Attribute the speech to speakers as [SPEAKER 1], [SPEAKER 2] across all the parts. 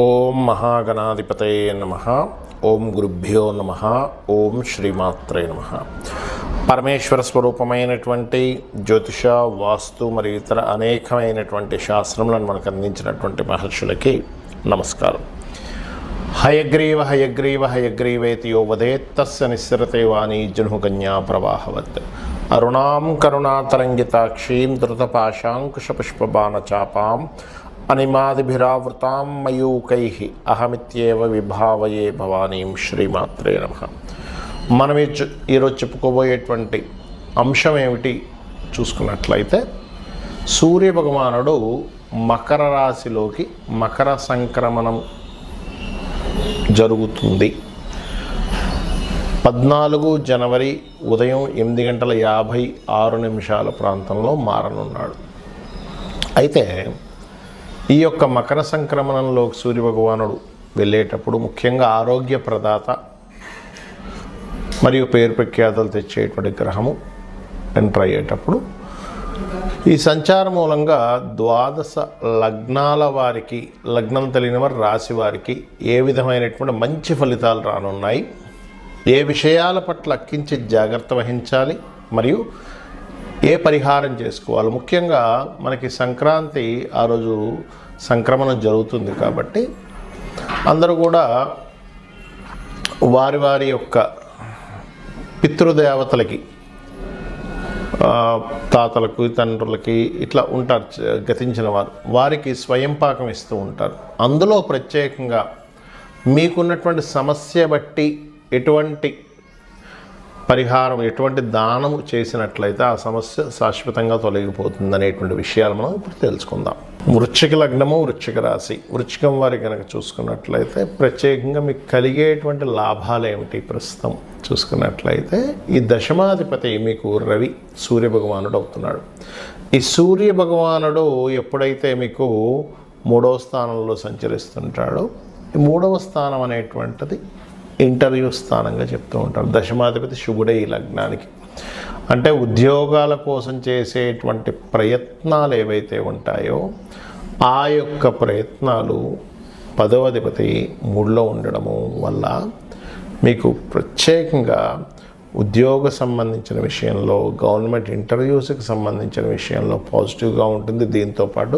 [SPEAKER 1] ఓం మహాగణాధిపతయే నమః. ఓం గురుభ్యో నమః. ఓం శ్రీమాత్రే నమః. పరమేశ్వర స్వరూపమైనటువంటి జ్యోతిష, వాస్తు మరియు ఇతర అనేకమైనటువంటి శాస్త్రములను మనకు అందించినటువంటి మహర్షులకి నమస్కారం. హయగ్రీవ హయగ్రీవ హయగ్రీవేతి యో వదేత్ తస్య నిస్సరతే వాణీ జహ్నుకన్యా ప్రవాహవత్. అరుణాం కరుణాతరంగితాక్షీం ధృతపాశాంకుశపుష్పబాణచాపాం అనిమాదిభిరావృతాం మయూకైః అహమిత్యేవ విభావయే భవానీం. శ్రీమాత్రే నమః. మనం ఈరోజు చెప్పుకోబోయేటువంటి అంశం ఏమిటి చూసుకున్నట్లయితే, సూర్య భగవానుడు మకర రాశిలోకి మకర సంక్రమణం జరుగుతుంది. 14 జనవరి ఉదయం 8:56 ప్రాంతంలో మారనున్నాడు. అయితే ఈ యొక్క మకర సంక్రమణంలో సూర్య భగవానుడు వెళ్ళేటప్పుడు ముఖ్యంగా ఆరోగ్య ప్రదాత మరియు పేరు ప్రఖ్యాతలు తెచ్చేటువంటి గ్రహము ఎంటర్ అయ్యేటప్పుడు ఈ సంచారం మూలంగా 12 లగ్నాల వారికి, లగ్నం తెలియని వారి రాశి వారికి ఏ విధమైనటువంటి మంచి ఫలితాలు రానున్నాయి, ఏ విషయాల పట్ల కించిత్ జాగ్రత్త వహించాలి, మరియు ఏ పరిహారం చేసుకోవాలి. ముఖ్యంగా మనకి సంక్రాంతి ఆ రోజు సంక్రమణం జరుగుతుంది కాబట్టి అందరూ కూడా వారి వారి యొక్క పితృదేవతలకి, తాతలకు, తండ్రులకి ఇట్లా ఉంటారు గతించిన వారు, వారికి స్వయం పాకం ఇస్తూ ఉంటారు. అందులో ప్రత్యేకంగా మీకున్నటువంటి సమస్య బట్టి ఎటువంటి పరిహారం, ఎటువంటి దానము చేసినట్లయితే ఆ సమస్య శాశ్వతంగా తొలగిపోతుంది అనేటువంటి విషయాలు మనం ఇప్పుడు తెలుసుకుందాం. వృశ్చిక లగ్నము, వృశ్చిక రాశి, వృశ్చికం వారి కనుక చూసుకున్నట్లయితే ప్రత్యేకంగా మీకు కలిగేటువంటి లాభాలు ఏమిటి ప్రస్తుతం చూసుకున్నట్లయితే, ఈ దశమాధిపతి మీకు రవి సూర్య భగవానుడు అవుతున్నాడు. ఈ సూర్య భగవానుడు ఎప్పుడైతే మీకు 3వ స్థానంలో సంచరిస్తుంటాడో, ఈ 3వ స్థానం అనేటువంటిది ఇంటర్వ్యూ స్థానంగా చెప్తూ ఉంటారు. దశమాధిపతి శుభుడే ఈ లగ్నానికి. అంటే ఉద్యోగాల కోసం చేసేటువంటి ప్రయత్నాలు ఏవైతే ఉంటాయో ఆ యొక్క ప్రయత్నాలు 10వ అధిపతి 3లో ఉండడము వల్ల మీకు ప్రత్యేకంగా ఉద్యోగ సంబంధించిన విషయంలో, గవర్నమెంట్ ఇంటర్వ్యూస్కి సంబంధించిన విషయంలో పాజిటివ్గా ఉంటుంది. దీంతోపాటు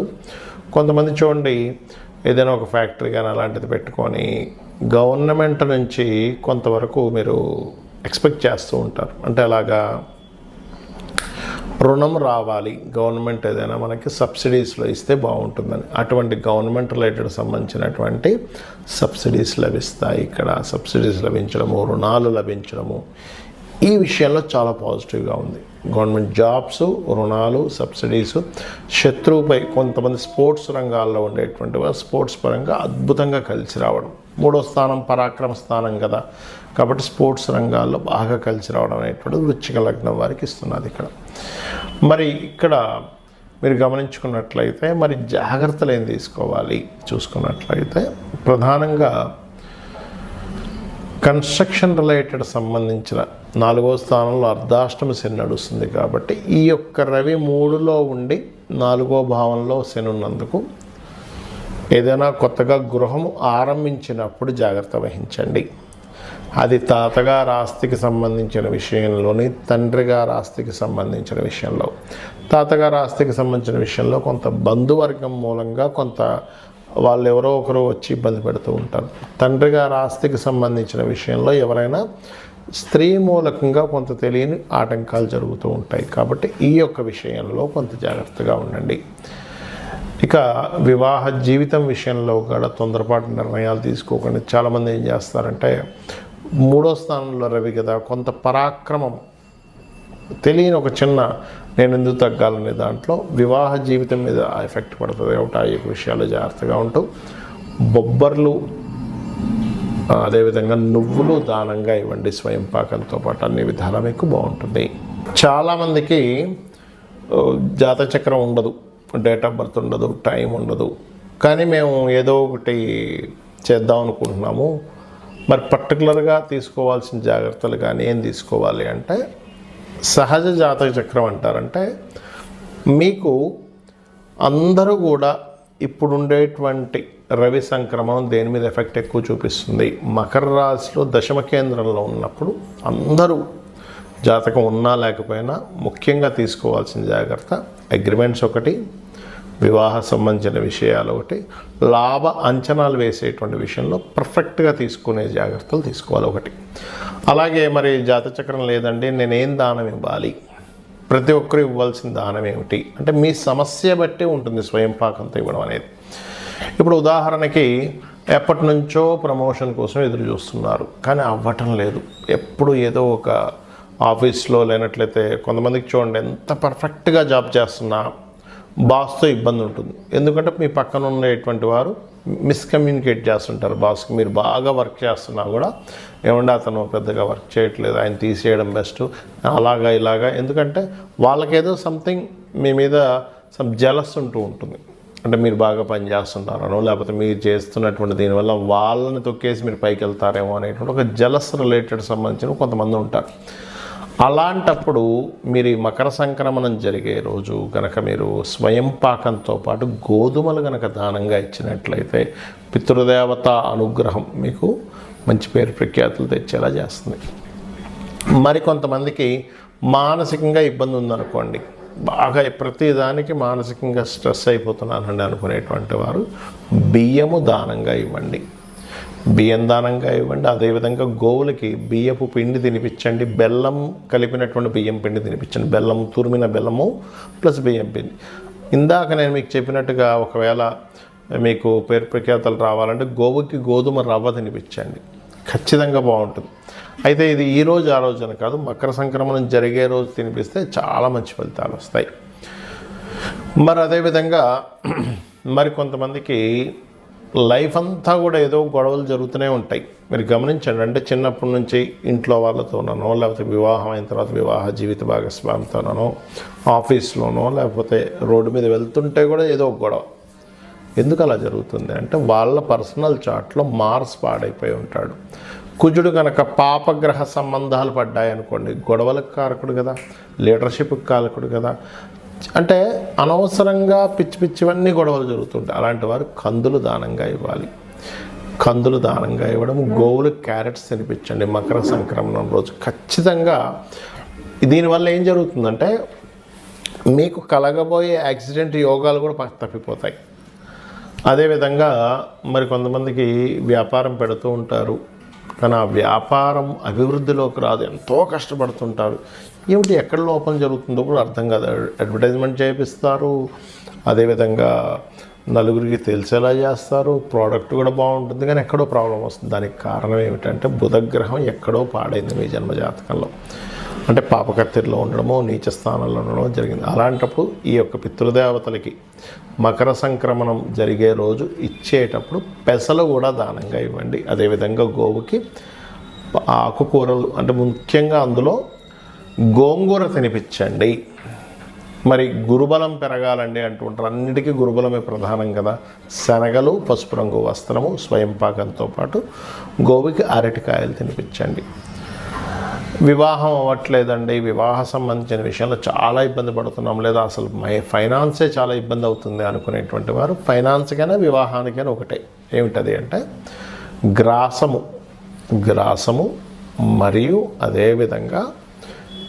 [SPEAKER 1] కొంతమంది చూడండి, ఏదైనా ఒక ఫ్యాక్టరీ కానీ అలాంటిది పెట్టుకొని గవర్నమెంట్ నుంచి కొంతవరకు మీరు ఎక్స్పెక్ట్ చేస్తూ ఉంటారు. అంటే అలాగా రుణం రావాలి, గవర్నమెంట్ ఏదైనా మనకి సబ్సిడీస్లో ఇస్తే బాగుంటుందని, అటువంటి గవర్నమెంట్ రిలేటెడ్ సంబంధించినటువంటి సబ్సిడీస్ లభిస్తాయి. ఇక్కడ సబ్సిడీస్ లభించడము, రుణాలు లభించడము, ఈ విషయంలో చాలా పాజిటివ్గా ఉంది. గవర్నమెంట్ జాబ్స్, రుణాలు, సబ్సిడీస్, శత్రువుపై కొంతమంది స్పోర్ట్స్ రంగాల్లో ఉండేటువంటి వారు స్పోర్ట్స్ పరంగా అద్భుతంగా కలిసి రావడం. 3వ స్థానం పరాక్రమ స్థానం కదా, కాబట్టి స్పోర్ట్స్ రంగాల్లో బాగా కలిసి రావడం అనేటువంటిది వృశ్చిక లగ్నం వారికి ఇస్తున్నది ఇక్కడ. మరి ఇక్కడ మీరు గమనించుకున్నట్లయితే మరి జాగ్రత్తలు ఏం తీసుకోవాలి చూసుకున్నట్లయితే, ప్రధానంగా కన్స్ట్రక్షన్ రిలేటెడ్ సంబంధించిన 4వ స్థానంలో అర్ధాష్టమ శని నడుస్తుంది కాబట్టి ఈ యొక్క రవి 3లో ఉండి 4వ భావంలో శని ఉన్నందుకు ఏదైనా కొత్తగా గృహము ఆరంభించినప్పుడు జాగ్రత్త వహించండి. అది తాతగారి ఆస్తికి సంబంధించిన విషయంలోని, తండ్రి గారి ఆస్తికి సంబంధించిన విషయంలో, తాతగారి ఆస్తికి సంబంధించిన విషయంలో కొంత బంధువర్గం మూలంగా కొంత వాళ్ళు ఎవరో ఒకరు వచ్చి ఇబ్బంది పెడుతూ ఉంటారు. తండ్రి గారి ఆస్తికి సంబంధించిన విషయంలో ఎవరైనా స్త్రీ మూలకంగా కొంత తెలియని ఆటంకాలు జరుగుతూ ఉంటాయి. కాబట్టి ఈ యొక్క విషయంలో కొంత జాగ్రత్తగా ఉండండి. ఇక వివాహ జీవితం విషయంలో కూడా తొందరపాటు నిర్ణయాలు తీసుకోకండి. చాలామంది ఏం చేస్తారంటే, 3వ స్థానంలో రవి కదా, కొంత పరాక్రమం తెలియని ఒక చిన్న నేను ఎందుకు తగ్గాలనే దాంట్లో వివాహ జీవితం మీద ఎఫెక్ట్ పడుతుంది కాబట్టి ఆ యొక్క విషయాలు జాగ్రత్తగా ఉంటూ బొబ్బర్లు, అదేవిధంగా నువ్వులు దానంగా ఇవ్వండి. స్వయం పాకంతో పాటు అన్ని విధాలా మీకు బాగుంటుంది. చాలామందికి జాతచక్రం ఉండదు, డేట్ ఆఫ్ బర్త్ ఉండదు, టైం ఉండదు, కానీ మేము ఏదో ఒకటి చేద్దాం అనుకుంటున్నాము. మరి పర్టికులర్గా తీసుకోవాల్సిన జాగ్రత్తలు కానీ ఏం తీసుకోవాలి అంటే, సహజ జాతక చక్రం అంటారంటే మీకు అందరూ కూడా ఇప్పుడుండేటువంటి రవి సంక్రమణం దేని మీద ఎఫెక్ట్ ఎక్కువ చూపిస్తుంది? మకర రాశిలో దశమ కేంద్రంలో ఉన్నప్పుడు అందరూ జాతకం ఉన్నా లేకపోయినా ముఖ్యంగా తీసుకోవాల్సిన జాగ్రత్త అగ్రిమెంట్స్ ఒకటి, వివాహ సంబంధించిన విషయాలు ఒకటి, లాభ అంచనాలు వేసేటువంటి విషయంలో పర్ఫెక్ట్గా తీసుకునే జాగ్రత్తలు తీసుకోవాలి ఒకటి. అలాగే మరి జాతచక్రం లేదండి, నేనేం దానం ఇవ్వాలి, ప్రతి ఒక్కరు ఇవ్వాల్సిన దానం ఏమిటి అంటే మీ సమస్య బట్టి ఉంటుంది స్వయం పాకంతో ఇవ్వడం అనేది. ఇప్పుడు ఉదాహరణకి ఎప్పటి నుంచో ప్రమోషన్ కోసం ఎదురు చూస్తున్నారు కానీ అవ్వటం లేదు, ఎప్పుడు ఏదో ఒక ఆఫీస్లో లేనట్లయితే కొంతమందికి చూడండి ఎంత పర్ఫెక్ట్గా జాబ్ చేస్తున్నా బాస్తో ఇబ్బంది ఉంటుంది. ఎందుకంటే మీ పక్కన ఉండేటువంటి వారు మిస్కమ్యూనికేట్ చేస్తుంటారు బాస్కి. మీరు బాగా వర్క్ చేస్తున్నా కూడా ఏమంటే అతను పెద్దగా వర్క్ చేయట్లేదు, ఆయన తీసేయడం బెస్ట్, అలాగా ఇలాగా. ఎందుకంటే వాళ్ళకేదో సంథింగ్ మీ మీద సమ్ జలస్ ఉంటూ ఉంటుంది. అంటే మీరు బాగా పని చేస్తున్నారనో లేకపోతే మీరు చేస్తున్నటువంటి దీనివల్ల వాళ్ళని తొక్కేసి మీరు పైకి వెళ్తారేమో అనేటువంటి ఒక జలస్ రిలేటెడ్ సంబంధించిన కొంతమంది ఉంటారు. అలాంటప్పుడు మీరు ఈ మకర సంక్రమణం జరిగే రోజు కనుక మీరు స్వయం పాకంతో పాటు గోధుమలు కనుక దానంగా ఇచ్చినట్లయితే పితృదేవత అనుగ్రహం మీకు మంచి పేరు ప్రఖ్యాతులు తెచ్చేలా చేస్తుంది. మరికొంతమందికి మానసికంగా ఇబ్బంది ఉందనుకోండి, బాగా ప్రతిదానికి మానసికంగా స్ట్రెస్ అయిపోతున్నానండి అనుకునేటువంటి వారు బియ్యము దానంగా ఇవ్వండి, బియ్యం దానంగా ఇవ్వండి. అదేవిధంగా గోవులకి బియ్యపు పిండి తినిపించండి, బెల్లం కలిపినటువంటి బియ్యం పిండి తినిపించండి. బెల్లం, తురిమిన బెల్లము ప్లస్ బియ్యం పిండి. ఇందాక నేను మీకు చెప్పినట్టుగా ఒకవేళ మీకు పేరు ప్రఖ్యాతలు రావాలంటే గోవుకి గోధుమ రవ్వ తినిపించండి, ఖచ్చితంగా బాగుంటుంది. అయితే ఇది ఈ రోజు ఆ రోజు అని కాదు, మకర సంక్రమణం జరిగే రోజు తినిపిస్తే చాలా మంచి ఫలితాలు వస్తాయి. మరి అదేవిధంగా మరి కొంతమందికి లైఫ్ అంతా కూడా ఏదో గొడవలు జరుగుతూనే ఉంటాయి. మీరు గమనించండి, అంటే చిన్నప్పటి నుంచి ఇంట్లో వాళ్ళతోనో లేకపోతే వివాహం అయిన తర్వాత వివాహ జీవిత భాగస్వామితోనో ఆఫీస్లోనో లేకపోతే రోడ్డు మీద వెళ్తుంటే కూడా ఏదో ఒక గొడవ. ఎందుకు అలా జరుగుతుంది అంటే వాళ్ళ పర్సనల్ చార్ట్లో మార్స్ పాడైపోయి ఉంటాడు. కుజుడు కనుక పాపగ్రహ సంబంధాలు పడ్డాయి అనుకోండి, గొడవలకు కారకుడు కదా, లీడర్షిప్కి కారకుడు కదా. అంటే అనవసరంగా పిచ్చి పిచ్చివన్నీ గొడవలు జరుగుతుంటాయి. అలాంటి వారు కందులు దానంగా ఇవ్వాలి. కందులు దానంగా ఇవ్వడం, గోవులకు క్యారెట్స్ తినిపించండి మకర సంక్రమణం రోజు ఖచ్చితంగా. దీనివల్ల ఏం జరుగుతుందంటే మీకు కలగబోయే యాక్సిడెంట్ యోగాలు కూడా తప్పిపోతాయి. అదేవిధంగా మరి కొంతమందికి వ్యాపారం పెడుతూ ఉంటారు కానీ ఆ వ్యాపారం అభివృద్ధిలోకి రాదు, ఎంతో కష్టపడుతుంటారు. ఏమిటి ఎక్కడ లోపం జరుగుతుందో కూడా అర్థం కాదు. అడ్వర్టైజ్మెంట్ చేపిస్తారు, అదేవిధంగా నలుగురికి తెలిసేలా చేస్తారు, ప్రోడక్ట్ కూడా బాగుంటుంది కానీ ఎక్కడో ప్రాబ్లం వస్తుంది. దానికి కారణం ఏమిటంటే బుధగ్రహం ఎక్కడో పాడైంది మీ జన్మజాతకంలో, అంటే పాపకత్తిరిలో ఉండడమో నీచ స్థానంలో ఉండడమో జరిగింది. అలాంటప్పుడు ఈ యొక్క పితృదేవతలకి మకర సంక్రమణం జరిగే రోజు ఇచ్చేటప్పుడు పెసలు కూడా దానంగా ఇవ్వండి. అదేవిధంగా గోవుకి ఆకుకూరలు, అంటే ముఖ్యంగా అందులో గోంగూర తినిపించండి. మరి గురుబలం పెరగాలండి అంటుంటారు, అన్నిటికీ గురుబలమే ప్రధానం కదా. శనగలు, పసుపు రంగు వస్త్రము, స్వయం పాకంతో పాటు గోవుకి అరటికాయలు తినిపించండి. వివాహం అవ్వట్లేదండి, వివాహ సంబంధించిన విషయంలో చాలా ఇబ్బంది పడుతున్నాం, లేదా అసలు ఫైనాన్సే చాలా ఇబ్బంది అవుతుంది అనుకునేటువంటి వారు ఫైనాన్స్కైనా వివాహానికైనా ఒకటే. ఏమిటది అంటే గ్రాసము మరియు అదేవిధంగా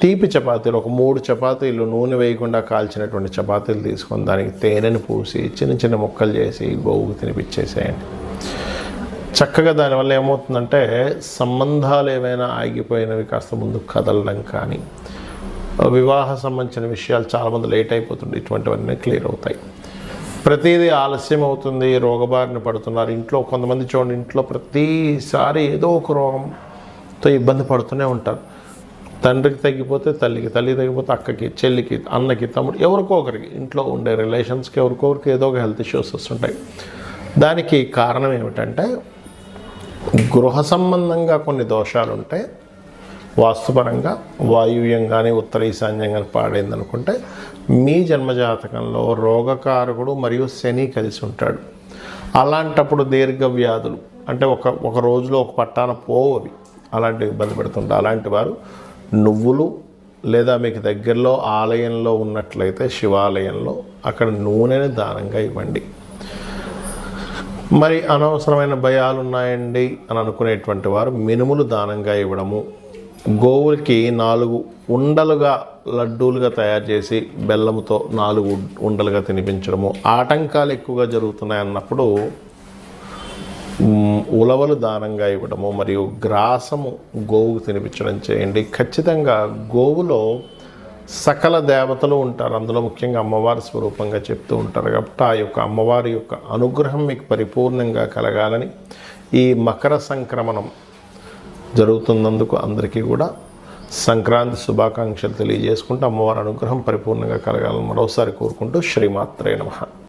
[SPEAKER 1] తీపి చపాతీలు, ఒక 3 చపాతీలు నూనె వేయకుండా కాల్చినటువంటి చపాతీలు తీసుకొని దానికి తేనెను పూసి చిన్న చిన్న ముక్కలు చేసి గోవుకు తినిపించేసేయండి. చక్కగా దానివల్ల ఏమవుతుందంటే సంబంధాలు ఏవైనా ఆగిపోయినవి కాస్త ముందుకు కదలడం కానీ, వివాహ సంబంధించిన విషయాలు చాలామంది లేట్ అయిపోతుంది, ఇటువంటివన్నీ క్లియర్ అవుతాయి. ప్రతిదీ ఆలస్యం అవుతుంది, రోగబారిన పడుతున్నారు. ఇంట్లో కొంతమంది చూడండి, ఇంట్లో ప్రతిసారి ఏదో ఒక రోగంతో ఇబ్బంది పడుతూనే ఉంటారు. తండ్రికి తగ్గిపోతే తల్లికి, తల్లికి తగ్గిపోతే అక్కకి, చెల్లికి, అన్నకి, తమ్ముడు, ఎవరికో ఒకరికి, ఇంట్లో ఉండే రిలేషన్స్కి ఎవరికొకరికి ఏదో ఒక హెల్త్ ఇష్యూస్ వస్తుంటాయి. దానికి కారణం ఏమిటంటే గృహ సంబంధంగా కొన్ని దోషాలు ఉంటాయి. వాస్తుపరంగా వాయువ్యం కానీ ఉత్తర ఈశాన్యం కానీ పాడైంది అనుకుంటే మీ జన్మజాతకంలో రోగకారకుడు మరియు శని కలిసి ఉంటాడు. అలాంటప్పుడు దీర్ఘ వ్యాధులు, అంటే ఒక రోజులో ఒక పట్టాన పోవు అవి, అలాంటివి ఇబ్బంది పెడుతుంటారు. అలాంటి వారు నువ్వులు, లేదా మీకు దగ్గరలో ఆలయంలో ఉన్నట్లయితే శివాలయంలో అక్కడ నూనెని దానంగా ఇవ్వండి. మరి అనవసరమైన భయాలు ఉన్నాయండి అని అనుకునేటువంటి వారు మినుములు దానంగా ఇవ్వడము, గోవులకి 4 ఉండలుగా లడ్డూలుగా తయారు చేసి బెల్లంతో 4 ఉండలుగా తినిపించడము, ఆటంకాలు ఎక్కువగా జరుగుతున్నాయి అన్నప్పుడు ఉలవలు దానంగా ఇవ్వడము మరియు గ్రాసము గోవుకు తినిపించడం చేయండి. ఖచ్చితంగా గోవులో సకల దేవతలు ఉంటారు, అందులో ముఖ్యంగా అమ్మవారి స్వరూపంగా చెప్తూ ఉంటారు. కాబట్టి ఆ యొక్క అమ్మవారి యొక్క అనుగ్రహం మీకు పరిపూర్ణంగా కలగాలని ఈ మకర సంక్రమణం జరుగుతున్నందుకు అందరికీ కూడా సంక్రాంతి శుభాకాంక్షలు తెలియజేసుకుంటూ అమ్మవారి అనుగ్రహం పరిపూర్ణంగా కలగాలని మరోసారి కోరుకుంటూ శ్రీమాత్రే నమః.